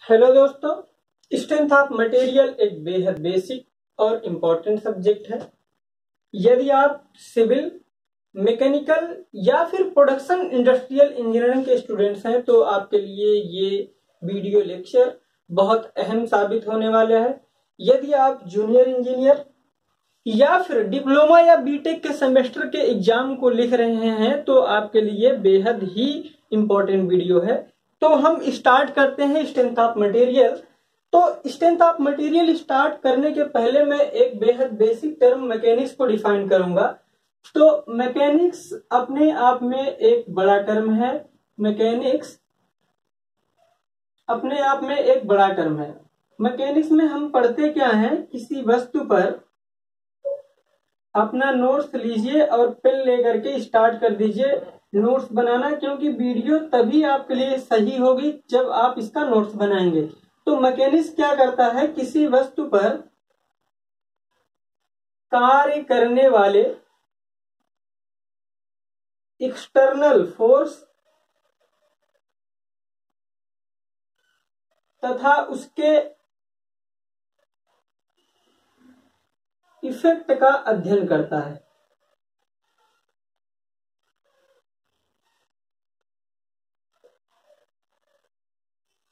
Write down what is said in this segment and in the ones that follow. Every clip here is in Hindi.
हेलो दोस्तों, स्ट्रेंथ ऑफ मटेरियल एक बेहद बेसिक और इम्पोर्टेंट सब्जेक्ट है। यदि आप सिविल, मैकेनिकल या फिर प्रोडक्शन इंडस्ट्रियल इंजीनियरिंग के स्टूडेंट्स हैं तो आपके लिए ये वीडियो लेक्चर बहुत अहम साबित होने वाला है। यदि आप जूनियर इंजीनियर या फिर डिप्लोमा या बीटेक के सेमेस्टर के एग्जाम को लिख रहे हैं तो आपके लिए बेहद ही इम्पोर्टेंट वीडियो है। तो हम स्टार्ट करते हैं स्ट्रेंथ ऑफ मटेरियल। तो स्ट्रेंथ ऑफ मटेरियल स्टार्ट करने के पहले मैं एक बेहद बेसिक टर्म मैकेनिक्स को डिफाइन करूंगा। तो मैकेनिक्स अपने आप में एक बड़ा टर्म है। मैकेनिक्स अपने आप में एक बड़ा टर्म है। मैकेनिक्स में हम पढ़ते क्या है, किसी वस्तु पर अपना नोट्स लीजिए और पेन लेकर के स्टार्ट कर दीजिए नोट्स बनाना, क्योंकि वीडियो तभी आपके लिए सही होगी जब आप इसका नोट्स बनाएंगे। तो मैकेनिक्स क्या करता है, किसी वस्तु पर कार्य करने वाले एक्सटर्नल फोर्स तथा उसके इफेक्ट का अध्ययन करता है।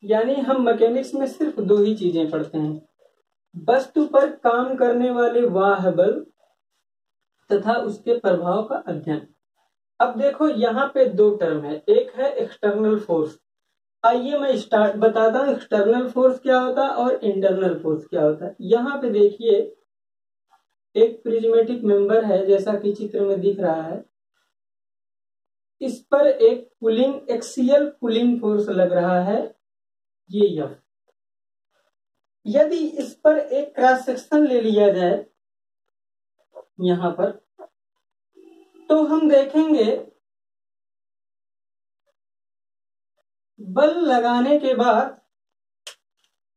यानी हम मैकेनिक्स में सिर्फ दो ही चीजें पढ़ते हैं, वस्तु पर काम करने वाले वाह्य बल तथा उसके प्रभाव का अध्ययन। अब देखो यहाँ पे दो टर्म है, एक है एक्सटर्नल फोर्स। आइए मैं स्टार्ट बताता हूँ एक्सटर्नल फोर्स क्या होता है और इंटरनल फोर्स क्या होता है। यहाँ पे देखिए एक प्रिज्मेटिक मेंबर है जैसा कि चित्र में दिख रहा है। इस पर एक पुलिंग एक्सियल पुलिंग फोर्स लग रहा है, ये F। यदि इस पर एक क्रॉस सेक्शन ले लिया जाए यहां पर, तो हम देखेंगे बल लगाने के बाद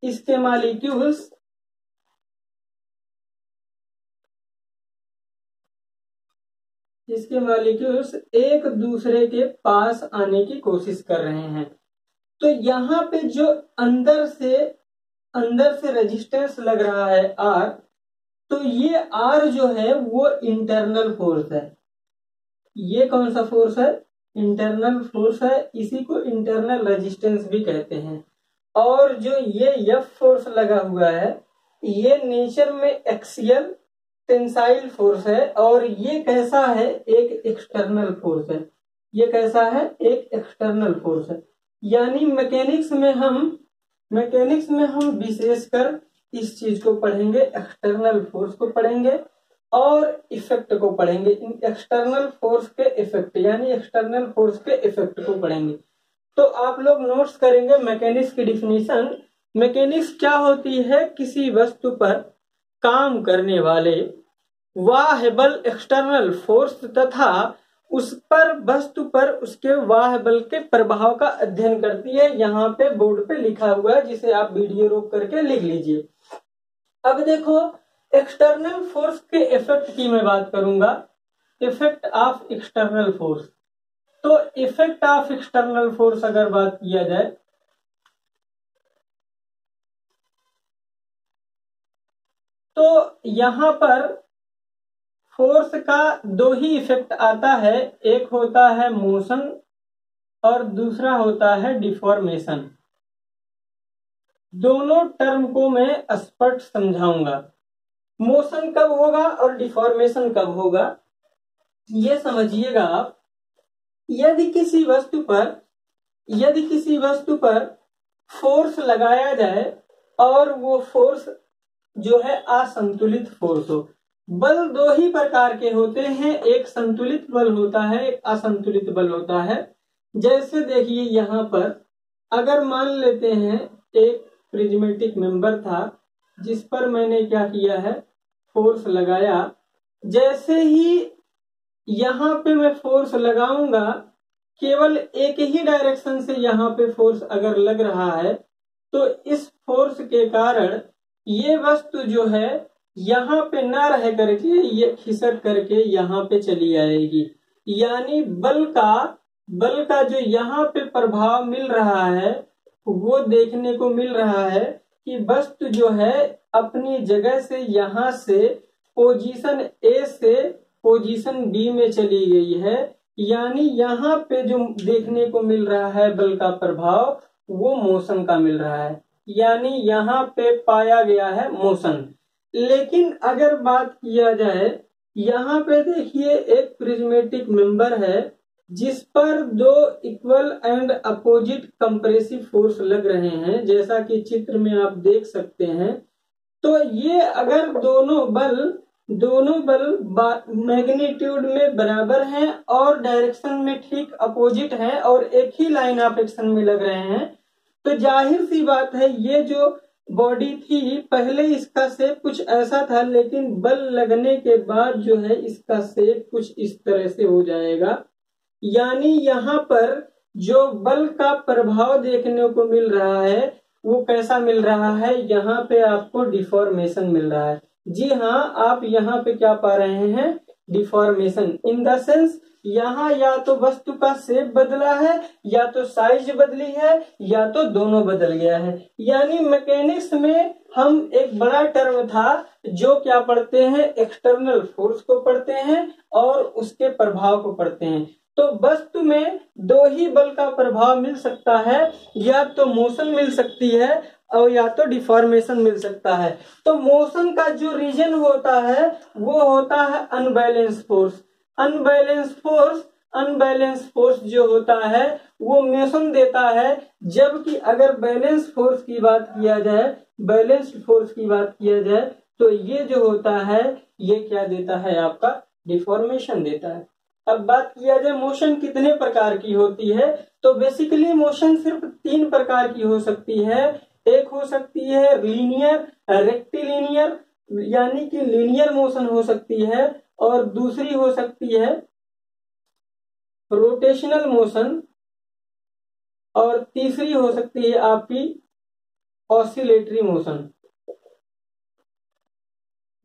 इसके मॉलिक्यूल्स एक दूसरे के पास आने की कोशिश कर रहे हैं। तो यहाँ पे जो अंदर से रेजिस्टेंस लग रहा है R, तो ये R जो है वो इंटरनल फोर्स है। ये कौन सा फोर्स है? इंटरनल फोर्स है। इसी को इंटरनल रेजिस्टेंस भी कहते हैं। और जो ये F फोर्स लगा हुआ है, ये नेचर में एक्सियल टेंसाइल फोर्स है और ये कैसा है? एक एक्सटर्नल फोर्स है। ये कैसा है? एक एक्सटर्नल फोर्स है। यानी मैकेनिक्स में हम विशेषकर इस चीज को पढ़ेंगे, एक्सटर्नल फोर्स को पढ़ेंगे और इफेक्ट को पढ़ेंगे। इन एक्सटर्नल फोर्स के इफेक्ट यानी एक्सटर्नल फोर्स के इफेक्ट को पढ़ेंगे। तो आप लोग नोट्स करेंगे मैकेनिक्स की डिफिनीशन। मैकेनिक्स क्या होती है? किसी वस्तु पर काम करने वाले वाह्य बल एक्सटर्नल फोर्स तथा उस पर वस्तु पर उसके वाह्य बल के प्रभाव का अध्ययन करती है। यहाँ पे बोर्ड पे लिखा हुआ है, जिसे आप वीडियो रोक करके लिख लीजिए। अब देखो एक्सटर्नल फोर्स के इफेक्ट की मैं बात करूंगा, इफेक्ट ऑफ एक्सटर्नल फोर्स। तो इफेक्ट ऑफ एक्सटर्नल फोर्स अगर बात किया जाए तो यहाँ पर फोर्स का दो ही इफेक्ट आता है, एक होता है मोशन और दूसरा होता है डिफॉर्मेशन। दोनों टर्म को मैं स्पष्ट समझाऊंगा। मोशन कब होगा और डिफॉर्मेशन कब होगा ये समझिएगा आप। यदि किसी वस्तु पर फोर्स लगाया जाए और वो फोर्स जो है असंतुलित फोर्स हो। बल दो ही प्रकार के होते हैं, एक संतुलित बल होता है, एक असंतुलित बल होता है। जैसे देखिए यहाँ पर अगर मान लेते हैं एक प्रिज्मेटिक मेंबर था जिस पर मैंने क्या किया है, फोर्स लगाया। जैसे ही यहाँ पे मैं फोर्स लगाऊंगा, केवल एक ही डायरेक्शन से यहाँ पे फोर्स अगर लग रहा है तो इस फोर्स के कारण ये वस्तु जो है यहाँ पे ना रह करके ये खिसक करके यहाँ पे चली आएगी। यानी बल का जो यहाँ पे प्रभाव मिल रहा है वो देखने को मिल रहा है कि वस्तु जो है अपनी जगह से यहाँ से पोजीशन ए से पोजीशन बी में चली गई है, यानी यहाँ पे जो देखने को मिल रहा है बल का प्रभाव वो मोशन का मिल रहा है, यानी यहाँ पे पाया गया है मोशन। लेकिन अगर बात किया जाए, यहाँ पे देखिए एक प्रिज्मेटिक मेंबर है जिस पर दो equal and opposite compressive force लग रहे हैं, जैसा कि चित्र में आप देख सकते हैं। तो ये अगर दोनों बल मैग्नीट्यूड में बराबर हैं और डायरेक्शन में ठीक अपोजिट हैं और एक ही लाइन ऑफ एक्शन में लग रहे हैं, तो जाहिर सी बात है ये जो बॉडी थी पहले इसका शेप कुछ ऐसा था, लेकिन बल लगने के बाद जो है इसका शेप कुछ इस तरह से हो जाएगा। यानी यहाँ पर जो बल का प्रभाव देखने को मिल रहा है वो कैसा मिल रहा है, यहाँ पे आपको डिफॉर्मेशन मिल रहा है। जी हाँ, आप यहाँ पे क्या पा रहे हैं, डिफॉर्मेशन इन द सेंस यहाँ या तो वस्तु का शेप बदला है, या तो साइज बदली है, या तो दोनों बदल गया है। यानी मैकेनिक्स में हम एक बड़ा टर्म था जो क्या पढ़ते हैं, एक्सटर्नल फोर्स को पढ़ते हैं और उसके प्रभाव को पढ़ते हैं। तो वस्तु में दो ही बल का प्रभाव मिल सकता है, या तो मोशन मिल सकती है और या तो डिफॉर्मेशन मिल सकता है। तो मोशन का जो रीजन होता है वो होता है अनबैलेंस फोर्स। अनबैलेंस फोर्स जो होता है वो मोशन देता है, जबकि अगर बैलेंस फोर्स की बात किया जाए, बैलेंस्ड फोर्स की बात किया जाए, तो ये जो होता है ये क्या देता है, आपका डिफॉर्मेशन देता है। अब बात किया जाए मोशन कितने प्रकार की होती है, तो बेसिकली मोशन सिर्फ 3 प्रकार की हो सकती है। एक हो सकती है लीनियर, रेक्टिलिनियर, यानी कि लीनियर मोशन हो सकती है, और दूसरी हो सकती है रोटेशनल मोशन, और तीसरी हो सकती है आपकी ऑसिलेटरी मोशन,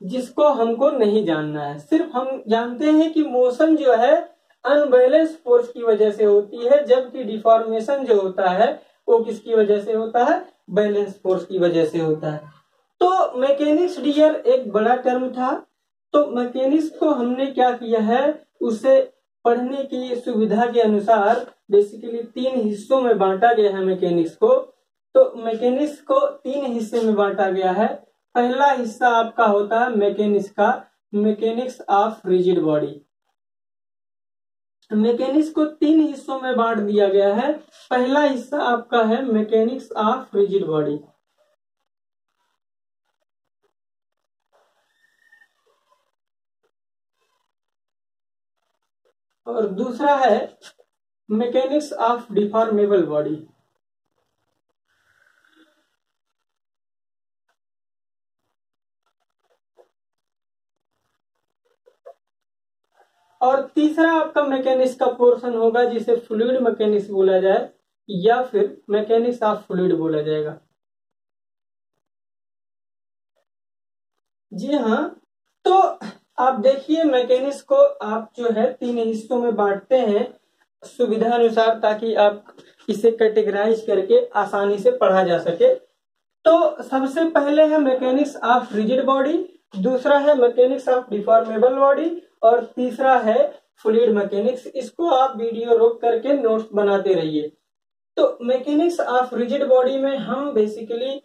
जिसको हमको नहीं जानना है। सिर्फ हम जानते हैं कि मोशन जो है अनबैलेंस फोर्स की वजह से होती है, जबकि डिफॉर्मेशन जो होता है वो किसकी वजह से होता है, बैलेंस फोर्स की वजह से होता है। तो मैकेनिक्स डियर एक बड़ा टर्म था, तो मैकेनिक्स को हमने क्या किया है, उसे पढ़ने की सुविधा के अनुसार बेसिकली 3 हिस्सों में बांटा गया है मैकेनिक्स को। तो मैकेनिक्स को 3 हिस्से में बांटा गया है। पहला हिस्सा आपका होता है mechanics of rigid body. Mechanics को 3 हिस्सों में बांट दिया गया है। पहला हिस्सा आपका है मैकेनिक्स ऑफ रिजिड बॉडी, और दूसरा है मैकेनिक्स ऑफ डिफॉर्मेबल बॉडी। और तीसरा आपका मैकेनिक्स का पोर्शन होगा जिसे फ्लूइड मैकेनिक्स बोला जाए, या फिर मैकेनिक्स ऑफ फ्लूइड बोला जाएगा। जी हाँ, तो आप देखिए मैकेनिक्स को आप जो है 3 हिस्सों में बांटते हैं सुविधा अनुसार, ताकि आप इसे कैटेगराइज करके आसानी से पढ़ा जा सके। तो सबसे पहले है मैकेनिक्स ऑफ रिजिड बॉडी, दूसरा है मैकेनिक्स ऑफ डिफॉर्मेबल बॉडी, और तीसरा है फ्लूइड मैकेनिक्स। इसको आप वीडियो रोक करके नोट्स बनाते रहिए। तो मैकेनिक्स ऑफ रिजिड बॉडी में हम बेसिकली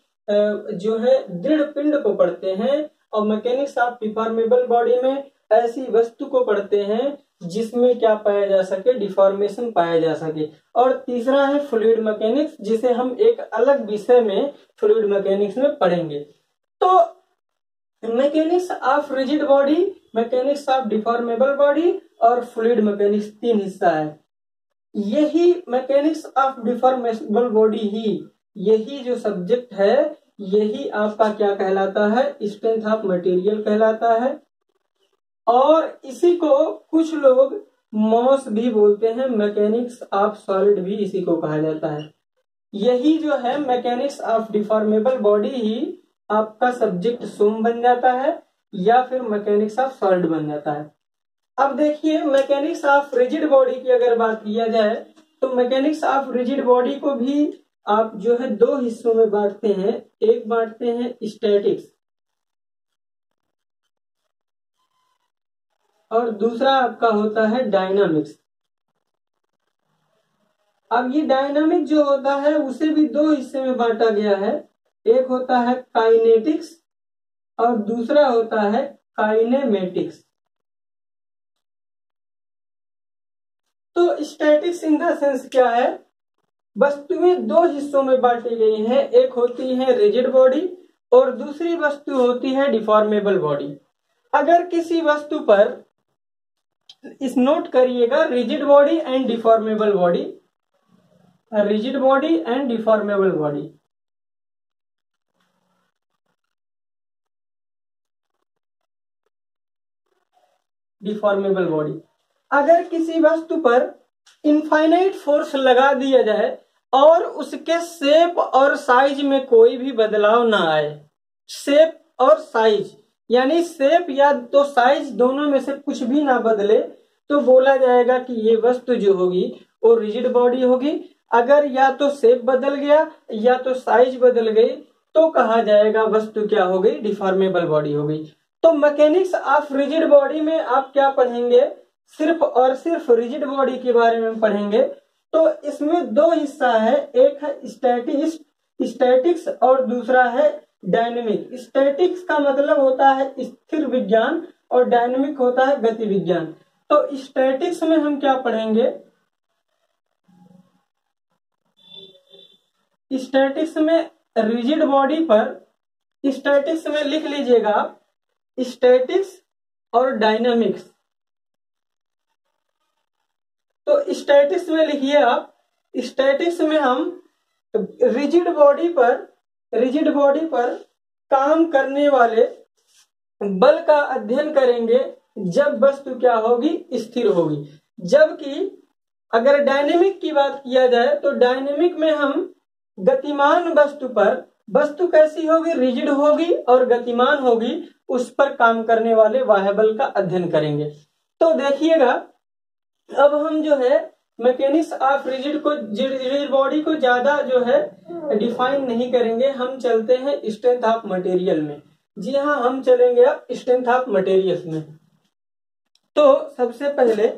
जो है दृढ़ पिंड को पढ़ते हैं, और मैकेनिक्स ऑफ डिफॉर्मेबल बॉडी में ऐसी वस्तु को पढ़ते हैं जिसमें क्या पाया जा सके, डिफॉर्मेशन पाया जा सके। और तीसरा है फ्लूइड मैकेनिक्स, जिसे हम एक अलग विषय में फ्लूइड मैकेनिक्स में पढ़ेंगे। तो mechanics of rigid body, mechanics of deformable body और फ्लूइड मैकेनिक्स 3 हिस्सा है। यही मैकेनिक्स ऑफ डिफॉर्मेबल बॉडी ही, यही जो सब्जेक्ट है, यही आपका क्या कहलाता है, स्ट्रेंथ ऑफ मटेरियल कहलाता है। और इसी को कुछ लोग मॉस भी बोलते हैं, मैकेनिक्स ऑफ सॉलिड भी इसी को कहा जाता है। यही जो है मैकेनिक्स ऑफ डिफॉर्मेबल बॉडी ही आपका सब्जेक्ट सोम बन जाता है, या फिर मैकेनिक्स ऑफ सॉलिड बन जाता है। अब देखिए मैकेनिक्स ऑफ रिजिड बॉडी की अगर बात किया जाए, तो मैकेनिक्स ऑफ रिजिड बॉडी को भी आप जो है दो हिस्सों में बांटते हैं। एक बांटते हैं स्टैटिक्स और दूसरा आपका होता है डायनामिक्स। अब ये डायनामिक जो होता है उसे भी दो हिस्से में बांटा गया है। एक होता है काइनेटिक्स और दूसरा होता है काइनेमेटिक्स। तो स्टैटिक्स इन द सेंस क्या है, वस्तुएं दो हिस्सों में बांटी गई हैं। एक होती है रिजिड बॉडी और दूसरी वस्तु होती है डिफॉर्मेबल बॉडी। अगर किसी वस्तु पर, इस नोट करिएगा, rigid body and deformable body, rigid body and deformable body. Deformable body, अगर किसी वस्तु पर इनफाइनाइट फोर्स लगा दिया जाए और उसके शेप और साइज में कोई भी बदलाव ना आए, शेप और साइज यानी शेप या तो साइज दोनों में से कुछ भी ना बदले, तो बोला जाएगा कि ये वस्तु जो होगी वो रिजिड बॉडी होगी। अगर या तो शेप बदल गया या तो साइज बदल गई तो कहा जाएगा वस्तु क्या हो गई, डिफॉर्मेबल बॉडी हो गई। तो मैकेनिक्स ऑफ रिजिड बॉडी में आप क्या पढ़ेंगे, सिर्फ और सिर्फ रिजिड बॉडी के बारे में पढ़ेंगे। तो इसमें दो हिस्सा है, एक है स्टैटिक्स और दूसरा है डायनेमिक। स्टैटिक्स का मतलब होता है स्थिर विज्ञान और डायनेमिक होता है गति विज्ञान। तो स्टैटिक्स में हम क्या पढ़ेंगे, स्टैटिक्स में रिजिड बॉडी पर, स्टैटिक्स में लिख लीजिएगा स्टैटिक्स और डायनामिक्स। तो स्टैटिक्स में लिखिए आप, स्टैटिक्स में हम रिजिड बॉडी पर काम करने वाले बल का अध्ययन करेंगे जब वस्तु क्या होगी, स्थिर होगी। जबकि अगर डायनेमिक की बात किया जाए तो डायनेमिक में हम गतिमान वस्तु पर, वस्तु कैसी होगी, रिजिड होगी और गतिमान होगी, उस पर काम करने वाले बाह्य बल का अध्ययन करेंगे। तो देखिएगा, अब हम जो है मैकेनिक्स ऑफ रिजिड बॉडी को ज्यादा जो है डिफाइन नहीं करेंगे, हम चलते हैं स्ट्रेंथ ऑफ मटेरियल में। जी हाँ, हम चलेंगे अब स्ट्रेंथ ऑफ मटेरियल्स में। तो सबसे पहले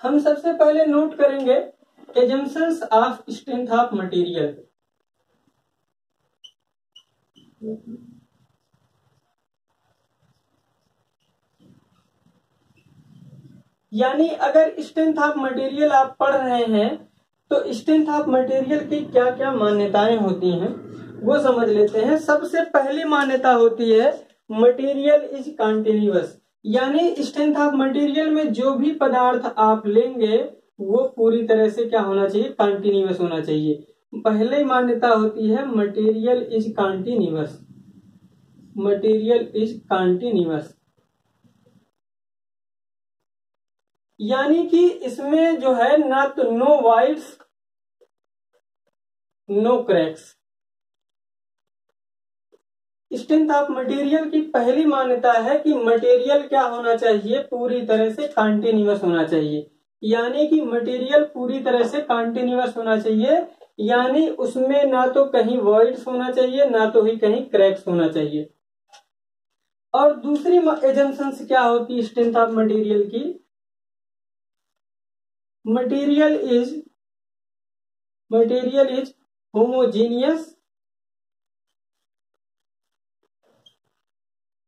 हम सबसे पहले नोट करेंगे assumptions of strength of material. यानी अगर स्ट्रेंथ ऑफ मटेरियल आप पढ़ रहे हैं तो स्ट्रेंथ ऑफ मटेरियल की क्या क्या मान्यताएं होती हैं वो समझ लेते हैं। सबसे पहली मान्यता होती है मटेरियल इज कंटिन्यूअस। यानी स्ट्रेंथ ऑफ मटेरियल में जो भी पदार्थ आप लेंगे वो पूरी तरह से क्या होना चाहिए, कंटिन्यूअस होना चाहिए। पहले मान्यता होती है material is continuous, material is continuous. यानी कि इसमें जो है ना तो no voids no cracks. Strength of material की पहली मान्यता है कि मटेरियल क्या होना चाहिए, पूरी तरह से कंटिन्यूअस होना चाहिए। यानी कि मटेरियल पूरी तरह से कंटिन्यूअस होना चाहिए, यानी उसमें ना तो कहीं वॉइड्स होना चाहिए ना तो ही कहीं क्रैक्स होना चाहिए। और दूसरी एजम्पशंस क्या होती है स्ट्रेंथ ऑफ मटेरियल की, material is homogeneous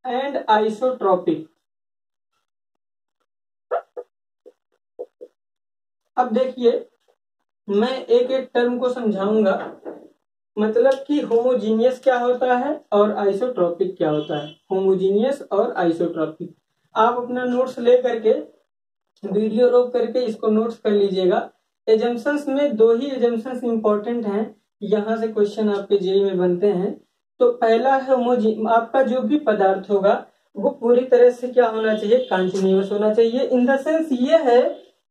and isotropic. अब देखिए, मैं एक एक टर्म को समझाऊंगा, मतलब कि होमोजीनियस क्या होता है और आइसोट्रोपिक क्या होता है। होमोजीनियस और आइसोट्रोपिक आप अपना नोट्स ले करके, वीडियो रोक करके इसको नोट्स कर लीजिएगा। एजम्पशंस में दो ही एजम्पशंस इंपॉर्टेंट हैं, यहाँ से क्वेश्चन आपके जेईई में बनते हैं। तो पहला है आपका जो भी पदार्थ होगा वो पूरी तरह से क्या होना चाहिए, कंटिन्यूअस होना चाहिए। इन द सेंस ये है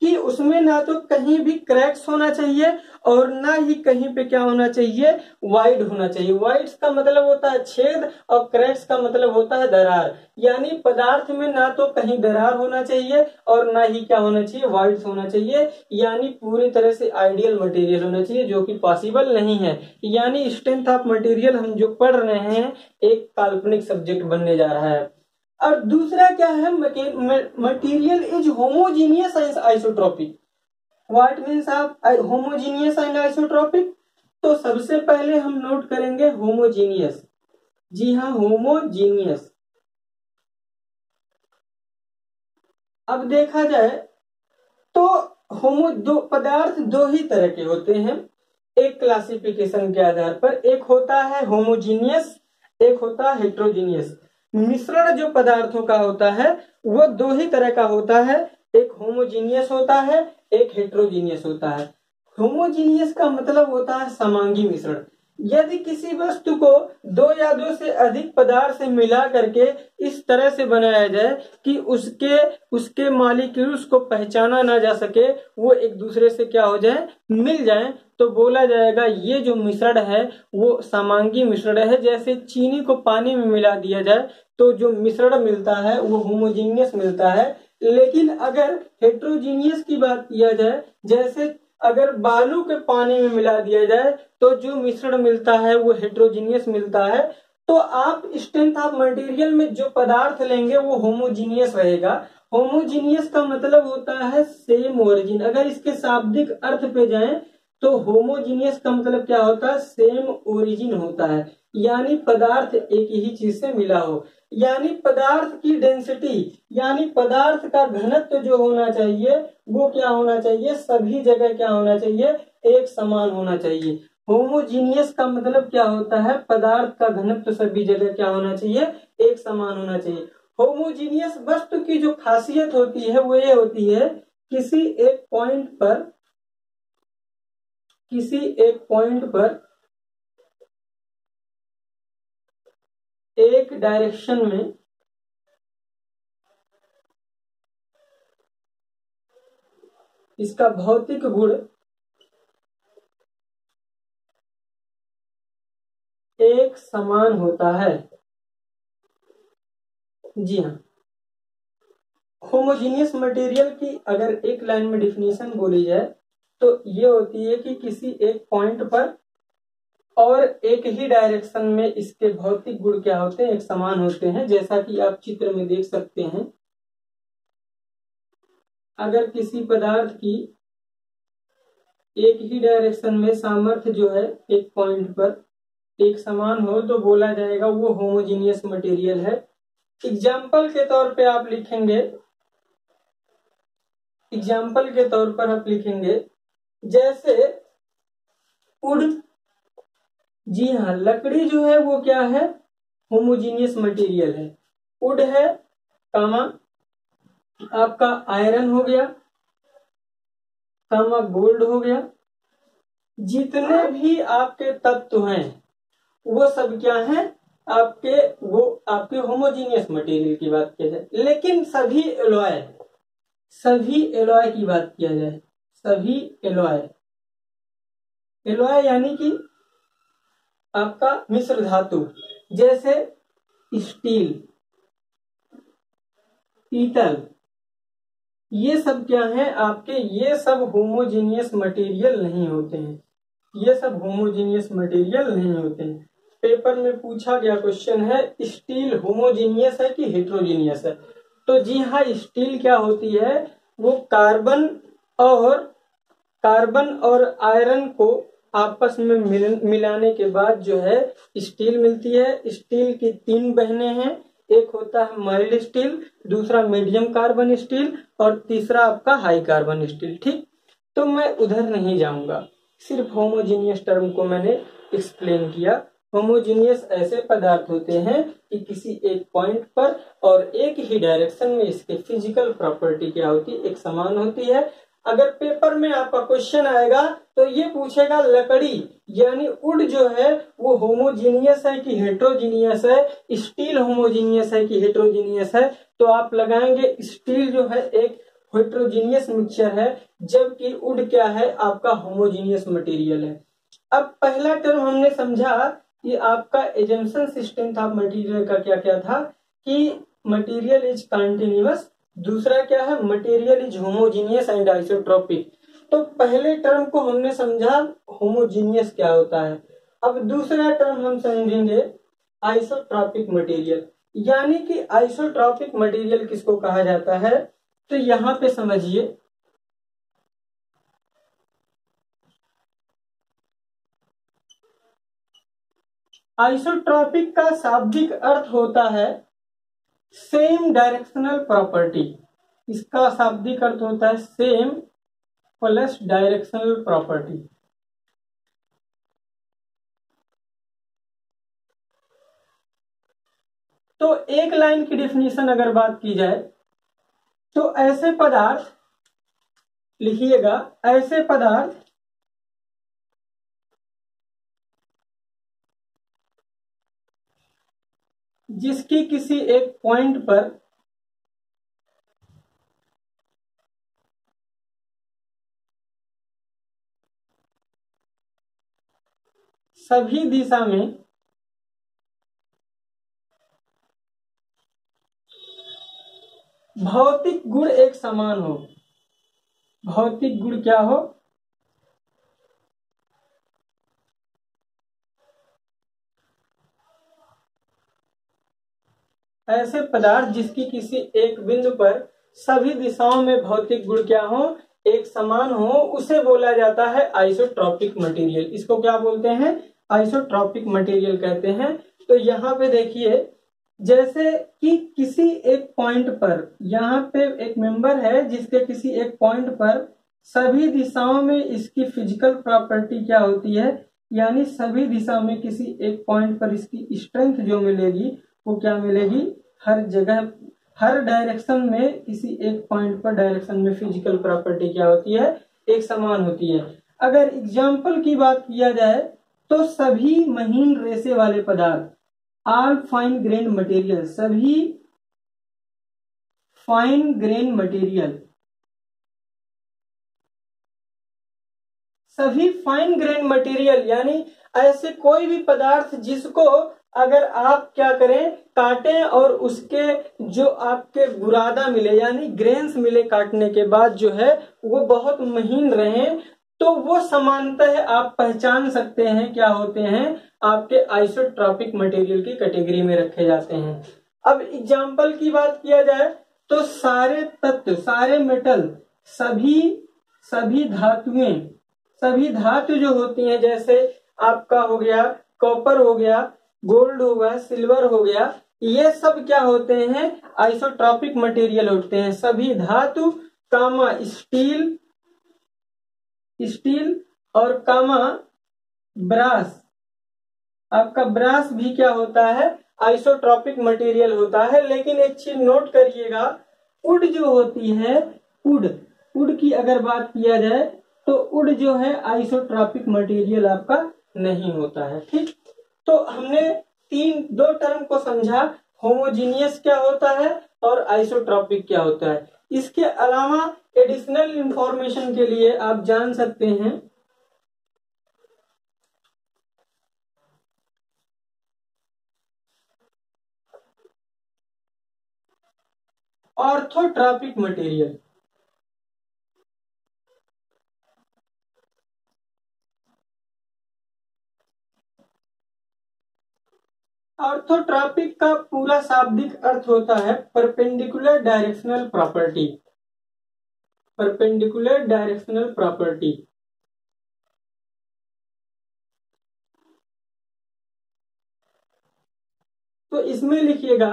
कि उसमें ना तो कहीं भी क्रैक्स होना चाहिए और ना ही कहीं पे क्या होना चाहिए, वाइड होना चाहिए। वाइड्स का मतलब होता है छेद और क्रैक्स का मतलब होता है दरार। यानी पदार्थ में ना तो कहीं दरार होना चाहिए और ना ही क्या होना चाहिए, वाइड्स होना चाहिए। यानी पूरी तरह से आइडियल मटेरियल होना चाहिए, जो कि पॉसिबल नहीं है। यानी स्ट्रेंथ ऑफ मटेरियल हम जो पढ़ रहे हैं एक काल्पनिक सब्जेक्ट बनने जा रहा है। और दूसरा क्या है, material is homogeneous and isotropic. What means of homogeneous and isotropic? तो सबसे पहले हम नोट करेंगे होमोजीनियस। जी हाँ, होमोजीनियस। अब देखा जाए तो दो पदार्थ दो ही तरह के होते हैं एक क्लासिफिकेशन के आधार पर। एक होता है होमोजीनियस, एक होता है हेट्रोजीनियस। मिश्रण जो पदार्थों का होता है वो दो ही तरह का होता है, एक होमोजीनियस होता है, एक हेट्रोजीनियस होता है। होमोजीनियस का मतलब होता है समांगी मिश्रण। यदि किसी वस्तु को दो या दो से अधिक पदार्थ से मिला करके इस तरह से बनाया जाए कि उसके मॉलिक्यूल्स को पहचाना ना जा सके, वो एक दूसरे से क्या हो जाए, मिल जाए, तो बोला जाएगा ये जो मिश्रण है वो समांगी मिश्रण है। जैसे चीनी को पानी में मिला दिया जाए तो जो मिश्रण मिलता है वो होमोजीनियस मिलता है। लेकिन अगर हेट्रोजीनियस की बात किया जाए, जैसे अगर बालू के पानी में मिला दिया जाए तो जो मिश्रण मिलता है वो हेट्रोजीनियस मिलता है। तो आप स्ट्रेंथ ऑफ मटेरियल में जो पदार्थ लेंगे वो होमोजीनियस रहेगा। होमोजीनियस का मतलब होता है सेम ओरिजिन। अगर इसके शाब्दिक अर्थ पे जाएं तो होमोजीनियस का मतलब क्या होता है, सेम ओरिजिन होता है। यानी पदार्थ एक ही चीज से मिला हो। यानी पदार्थ की डेंसिटी यानी पदार्थ का घनत्व जो होना चाहिए वो क्या होना चाहिए, सभी जगह क्या होना चाहिए, एक समान होना चाहिए। होमोजीनियस का मतलब क्या होता है, पदार्थ का घनत्व सभी जगह क्या होना चाहिए, एक समान होना चाहिए। होमोजीनियस वस्तु की जो खासियत होती है वो ये होती है किसी एक पॉइंट पर एक डायरेक्शन में इसका भौतिक गुण एक समान होता है। जी हाँ, होमोजीनियस मटेरियल की अगर एक लाइन में डिफिनीशन बोली जाए तो ये होती है कि किसी एक पॉइंट पर और एक ही डायरेक्शन में इसके भौतिक गुण क्या होते हैं, एक समान होते हैं। जैसा कि आप चित्र में देख सकते हैं, अगर किसी पदार्थ की एक ही डायरेक्शन में सामर्थ्य जो है एक पॉइंट पर एक समान हो तो बोला जाएगा वो होमोजीनियस मटेरियल है। एग्जाम्पल के तौर पे आप लिखेंगे, जैसे वुड। जी हाँ, लकड़ी जो है वो क्या है, होमोजीनियस मटेरियल है। वुड है कामा आपका आयरन हो गया, कामा गोल्ड हो गया। जितने भी आपके तत्व हैं वो सब क्या हैं, आपके होमोजीनियस मटेरियल की बात किया जाए। लेकिन सभी एलॉय की बात किया जाए, सभी एलॉय यानी कि आपका मिश्र धातु, जैसे स्टील, पीतल, ये सब क्या है आपके, ये सब होमोजीनियस मटेरियल नहीं होते हैं। ये सब होमोजीनियस मटेरियल नहीं होते हैं। पेपर में पूछा गया क्वेश्चन है, स्टील होमोजीनियस है कि हेट्रोजीनियस है? तो जी हाँ, स्टील क्या होती है, वो कार्बन और आयरन को आपस में मिलाने के बाद जो है स्टील मिलती है। स्टील की तीन बहनें हैं, एक होता है माइल्ड स्टील, दूसरा मीडियम कार्बन स्टील और तीसरा आपका हाई कार्बन स्टील। ठीक, तो मैं उधर नहीं जाऊंगा, सिर्फ होमोजीनियस टर्म को मैंने एक्सप्लेन किया। होमोजीनियस ऐसे पदार्थ होते हैं कि किसी एक पॉइंट पर और एक ही डायरेक्शन में इसके फिजिकल प्रॉपर्टी क्या होती है, एक समान होती है। अगर पेपर में आपका क्वेश्चन आएगा तो ये पूछेगा लकड़ी यानी वुड जो है वो होमोजीनियस है कि हेट्रोजीनियस है, स्टील होमोजीनियस है कि हेट्रोजीनियस है, तो आप लगाएंगे स्टील जो है एक हेट्रोजीनियस मिक्सचर है, जबकि वुड क्या है, आपका होमोजीनियस मटेरियल है। अब पहला टर्म हमने समझा कि आपका एजम्पशन सिस्टम था मटेरियल का, क्या क्या था कि मटेरियल इज कंटिन्यूअस, दूसरा क्या है, material is homogeneous and isotropic. तो पहले टर्म को हमने समझा होमोजीनियस क्या होता है। अब दूसरा टर्म हम समझेंगे आइसोट्रोपिक मटेरियल, यानी कि आइसोट्रोपिक मटेरियल किसको कहा जाता है। तो यहां पे समझिए, आइसोट्रोपिक का शाब्दिक अर्थ होता है सेम डायरेक्शनल प्रॉपर्टी। इसका शाब्दिक अर्थ होता है सेम प्लस डायरेक्शनल प्रॉपर्टी। तो एक लाइन की डेफिनेशन अगर बात की जाए तो ऐसे पदार्थ, लिखिएगा, ऐसे पदार्थ जिसकी किसी एक पॉइंट पर सभी दिशा में भौतिक गुण एक समान हो। भौतिक गुण क्या हो, ऐसे पदार्थ जिसकी किसी एक बिंदु पर सभी दिशाओं में भौतिक गुण क्या हो, एक समान हो, उसे बोला जाता है आइसोट्रोपिक मटेरियल। इसको क्या बोलते हैं, आइसोट्रोपिक मटेरियल कहते हैं। तो यहाँ पे देखिए, जैसे कि किसी एक पॉइंट पर, यहाँ पे एक मेंबर है जिसके किसी एक पॉइंट पर सभी दिशाओं में इसकी फिजिकल प्रॉपर्टी क्या होती है, यानी सभी दिशा में किसी एक पॉइंट पर इसकी स्ट्रेंथ जो मिलेगी वो क्या मिलेगी, हर जगह, हर डायरेक्शन में किसी एक पॉइंट पर डायरेक्शन में फिजिकल प्रॉपर्टी क्या होती है, एक समान होती है। अगर एग्जाम्पल की बात किया जाए तो सभी महीन रेशे वाले पदार्थ, ऑल फाइन ग्रेन मटेरियल, सभी फाइन ग्रेन मटेरियल, सभी फाइन ग्रेन मटेरियल यानी ऐसे कोई भी पदार्थ जिसको अगर आप क्या करें, काटें और उसके जो आपके बुरादा मिले यानी ग्रेन्स मिले काटने के बाद जो है वो बहुत महीन रहे, तो वो समानतः आप पहचान सकते हैं क्या होते हैं, आपके आइसोट्रोपिक मटेरियल की कैटेगरी में रखे जाते हैं। अब एग्जाम्पल की बात किया जाए तो सारे तत्व, सारे मेटल, सभी सभी धातुएं, सभी धातु जो होती हैं, जैसे आपका हो गया कॉपर, हो गया गोल्ड, हो गया सिल्वर, हो गया, ये सब क्या होते हैं, आइसोट्रोपिक मटेरियल होते हैं। सभी धातु कामा स्टील, स्टील और कामा ब्रास, आपका ब्रास भी क्या होता है, आइसोट्रोपिक मटेरियल होता है। लेकिन एक चीज नोट करिएगा, वुड जो होती है, वुड, वुड की अगर बात किया जाए तो वुड जो है आइसोट्रोपिक मटेरियल आपका नहीं होता है। ठीक, तो हमने दो टर्म को समझा, होमोजीनियस क्या होता है और आइसोट्रोपिक क्या होता है। इसके अलावा एडिशनल इंफॉर्मेशन के लिए आप जान सकते हैं ऑर्थोट्रोपिक मटेरियल। ऑर्थोट्रोपिक का पूरा शाब्दिक अर्थ होता है perpendicular directional property, perpendicular directional property. तो इसमें लिखिएगा,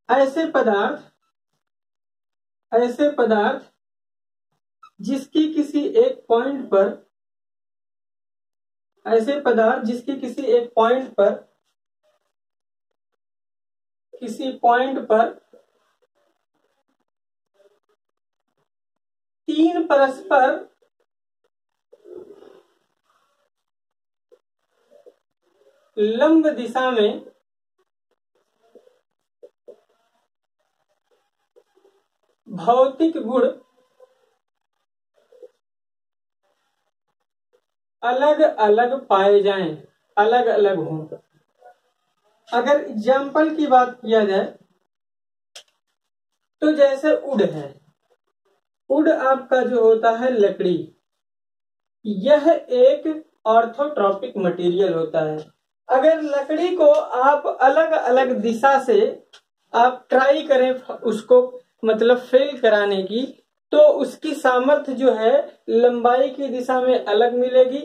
ऐसे पदार्थ, ऐसे पदार्थ जिसकी किसी एक पॉइंट पर, ऐसे पदार्थ जिसकी किसी एक पॉइंट पर, किसी पॉइंट पर तीन परस्पर लंब दिशा में भौतिक गुण अलग अलग पाए जाएं, अलग अलग हों। अगर एग्जाम्पल की बात किया जाए तो जैसे वुड है, वुड आपका जो होता है लकड़ी, यह एक ऑर्थोट्रॉपिक मटेरियल होता है। अगर लकड़ी को आप अलग अलग दिशा से आप ट्राई करें उसको मतलब फेल कराने की, तो उसकी सामर्थ्य जो है लंबाई की दिशा में अलग मिलेगी,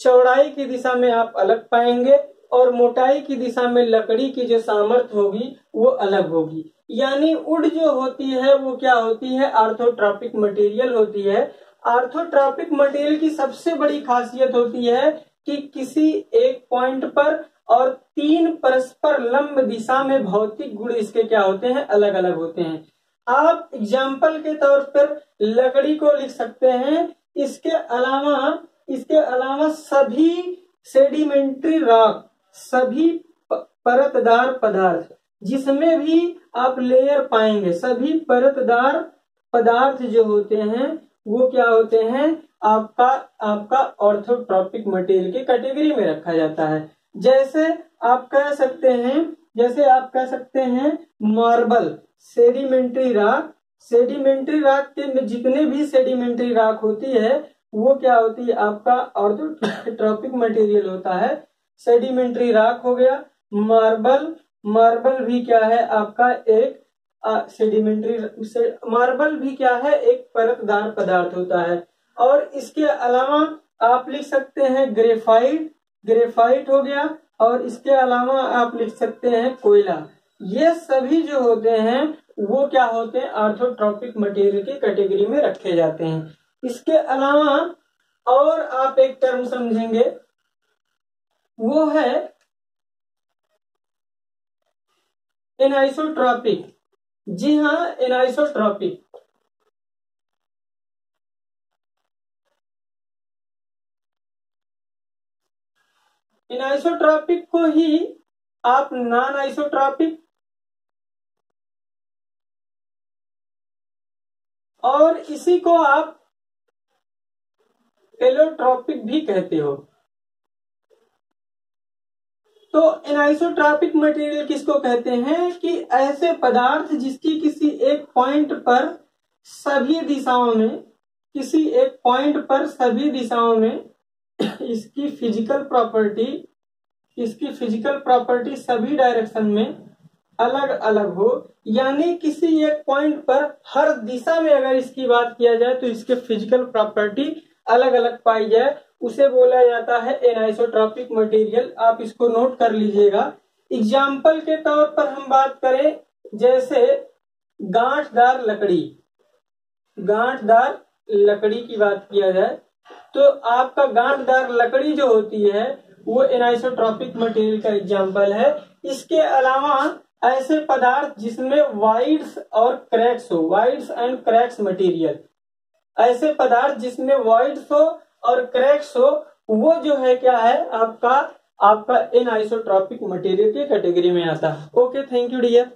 चौड़ाई की दिशा में आप अलग पाएंगे, और मोटाई की दिशा में लकड़ी की जो सामर्थ्य होगी वो अलग होगी। यानी वुड जो होती है वो क्या होती है, ऑर्थोट्रॉपिक मटेरियल होती है। ऑर्थोट्रॉपिक मटेरियल की सबसे बड़ी खासियत होती है कि किसी एक पॉइंट पर और 3 परस्पर लंब दिशा में भौतिक गुण इसके क्या होते हैं, अलग अलग होते हैं। आप एग्जाम्पल के तौर पर लकड़ी को लिख सकते हैं। इसके अलावा सभी सेडिमेंट्री रॉक, सभी परतदार पदार्थ जिसमें भी आप लेयर पाएंगे, सभी परतदार पदार्थ जो होते हैं वो क्या होते हैं, आपका ऑर्थोट्रॉपिक मटेरियल की कैटेगरी में रखा जाता है। जैसे आप कह सकते हैं marble, sedimentary rock, sedimentary rock के जितने भी सेडिमेंट्री रॉक होती है वो क्या होती है, आपका ऑर्थोट्रॉपिक मटेरियल होता है। सेडिमेंट्री रॉक हो गया। मार्बल भी क्या है आपका एक मार्बल भी क्या है, एक परतदार पदार्थ होता है। और इसके अलावा आप लिख सकते हैं ग्रेफाइट हो गया, और इसके अलावा आप लिख सकते हैं कोयला। ये सभी जो होते हैं वो क्या होते हैं, ऑर्थोट्रॉपिक मटेरियल की कैटेगरी में रखे जाते हैं। इसके अलावा और आप एक टर्म समझेंगे, वो है एनाइसोट्रॉपिक। जी हाँ, एनाइसोट्रॉपिक। एनाइसोट्रॉपिक को ही आप नॉन आइसोट्रॉपिक और इसी को आप एलोट्रॉपिक भी कहते हो। तो एनाइसोट्रॉपिक मटेरियल किसको कहते हैं कि ऐसे पदार्थ जिसकी किसी एक पॉइंट पर सभी दिशाओं में, इसकी फिजिकल प्रॉपर्टी सभी डायरेक्शन में अलग अलग हो। यानी किसी एक पॉइंट पर हर दिशा में अगर इसकी बात किया जाए तो इसके फिजिकल प्रॉपर्टी अलग अलग पाई जाए, उसे बोला जाता है एनाइसोट्रॉपिक मटेरियल। आप इसको नोट कर लीजिएगा। एग्जाम्पल के तौर पर हम बात करें, जैसे गांठदार लकड़ी की बात किया जाए तो आपका गांठदार लकड़ी जो होती है वो एनाइसोट्रॉपिक मटेरियल का एग्जाम्पल है। इसके अलावा ऐसे पदार्थ जिसमें वाइड्स एंड क्रैक्स मटेरियल, ऐसे पदार्थ जिसमें वाइड्स हो और क्रैक्स हो, वो जो है क्या है, आपका एनाइसोट्रॉपिक मटेरियल की कैटेगरी में आता है। Okay, thank you dear.